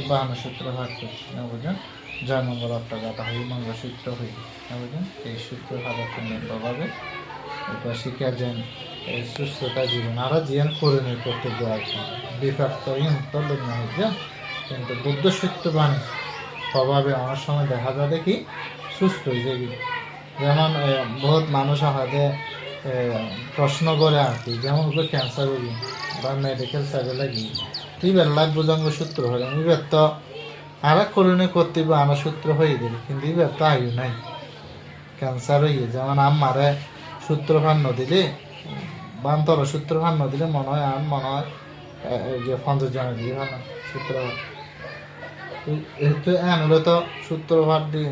বাহান্ন সূত্র ভাগ করছি না বুঝেন, জয় মঙ্গল অট্টাগাতা হই মঙ্গলসূত্র হই না বুঝেন। এই সূত্র ভাগের পুণ্যের প্রভাবে এটা শিখা যান এই সুস্থতা জীবন আরো জীবন পরিণয় করতে দেওয়া বিভক্ত তল্লুক না হয়ে কিন্তু বুদ্ধ সূত্র বাণী প্রভাবে অনেক সময় দেখা যাবে কি সুস্থ হয়ে যাবে। যেমন বহুত মানুষ হাতে প্রশ্ন করে আর কি, যেমন ক্যান্সার রোগী বা মেডিকেল সাইডে লাগি তুই বেল্লার বুজঙ্গ সূত্র হলে এবার তো আর করণীয় করতে আনা সূত্র হয়ে দিল, কিন্তু এবার তো আয়ু নাই ক্যান্সার হইয়ে। যেমন আমারে সূত্র ভান নদীলে বান্তর সূত্র ভান নদীলে মনে হয় আর মনে হয় যে 50 জনের দিয়ে হয় না সূত্র এতে আনলে তো সূত্র ভাত দিয়ে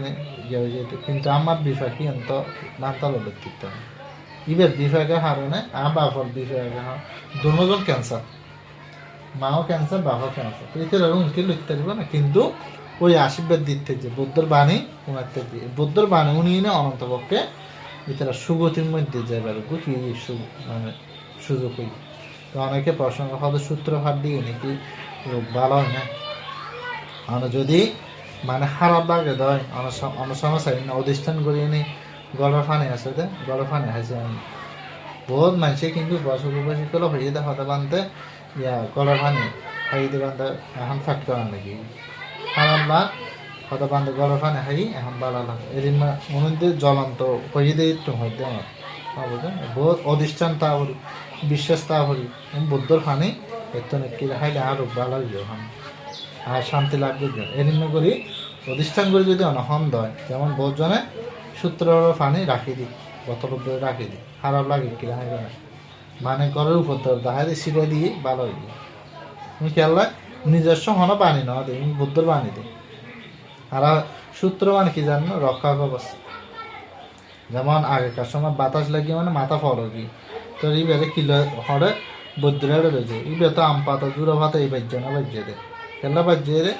যেত, কিন্তু আমার বিফাকি তো বান্তাল ব্যক্তিত্ব ইবের বিফাকে হারণে আর বাফর বিফাকে দুজন ক্যান্সার, মাও ক্যান্সার বাবাও ক্যান্সার, তো এতে উনকে লিখতে পারবে না। কিন্তু ওই আশীর্বাদ দিতে যে বুদ্ধর বাণী উনাতে দিয়ে বুদ্ধর বাণী উনি না অনন্তপক্ষে এটারা সুগতির মধ্যে যায় বেরো কি মানে সুযোগ হই। তো অনেকে প্রসঙ্গ হবে সূত্র হাত দিয়ে নাকি রোগ ভালো হয় না, আমরা যদি মানে খারাপ লাগে দেয় অনেক সমস্যা অধিষ্ঠান করিয়ে নি গড়ের ফানে আছে দে গড়ের ফানে আছে আমি বহুত মানুষে কিন্তু বছর বসে করলে হয়ে দে হতে বানতে ইয়া গড়ের ফানে হাই দিয়ে বান্ধে এখন ফ্যাট করা নাকি খারাপ লাগ হতে বান্ধে গড়ের ফানে হাই এখন বাড়া লাগ এদিন মনে জ্বলন্ত হয়ে দিয়ে একটু হইতে আমার বুঝলেন বহুত অধিষ্ঠান তা করি বিশ্বাস তা করি বুদ্ধর ফানে এত নাকি হাইলে আরো ভালো হইল আর শান্তি লাগবে এরিন্য করি প্রতিষ্ঠান করে যদি অনহন দেয় যেমন বহুজনে সূত্র পানি রাখি দিই বোতল রাখি দিই খারাপ লাগে কি রাখে না মানে ঘরের উপর দেখা দিই সিটে দিয়ে ভালো হয়ে যায়। তুমি খেয়াল রাখ নিজস্ব হন পানি নেওয়া দিই বুদ্ধর পানি দিই আর সূত্র মানে কি জানো রক্ষা কবচ। যেমন আগেকার সময় বাতাস লাগিয়ে মানে মাথা ফলো কি তো এই বেড়ে কিলো হরে বদ্রা রয়েছে এই বেতো আম পাতা জুড়ো ভাতা এই বাজ্য না বাজ্যে দেয় খেলা বাজ্যে রে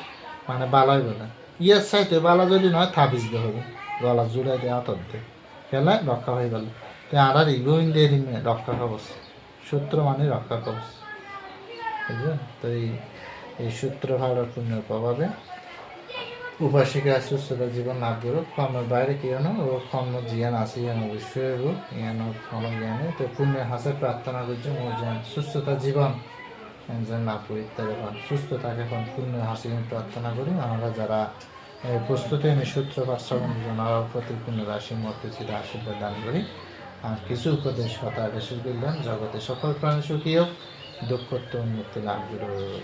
মানে বালাই বলে ইয়ার সাইতে বালা যদি নয় থাবিস দিয়ে হবে গলা জুড়ে দিয়ে আতর দিয়ে খেলায় রক্ষা হয়ে গেল। তো আর ইগোইন দিয়ে রক্ষা কবচ সূত্র মানে রক্ষা কবচ বুঝলেন। তো এই সূত্র ভাড়ার পুণ্যের প্রভাবে উপাসিকা সুস্থতা জীবন লাভ করুক কর্মের বাইরে কি জানো ও কর্ম জিয়ান আছে ইয়ান অবশ্যই রূপ ইয়ান কর্ম জ্ঞানে তো পুণ্যের হাসে প্রার্থনা করছে মোর জ্ঞান সুস্থতা জীবন যেন লাভ করি ইত্যাদি সুস্থ থাকে এখন পুণ্যের হাসি প্রার্থনা করি। আমরা যারা প্রস্তুতি আমি সূত্র পাশ্রবণ জানার প্রতি পুণ্য রাশি মর্তিচিত আশীর্বাদ দান করি। আর কিছু উপদেশ কথা আদেশ করলেন জগতে সকল প্রাণী সুখী হোক দুঃখ উন্নতি লাভ করুক।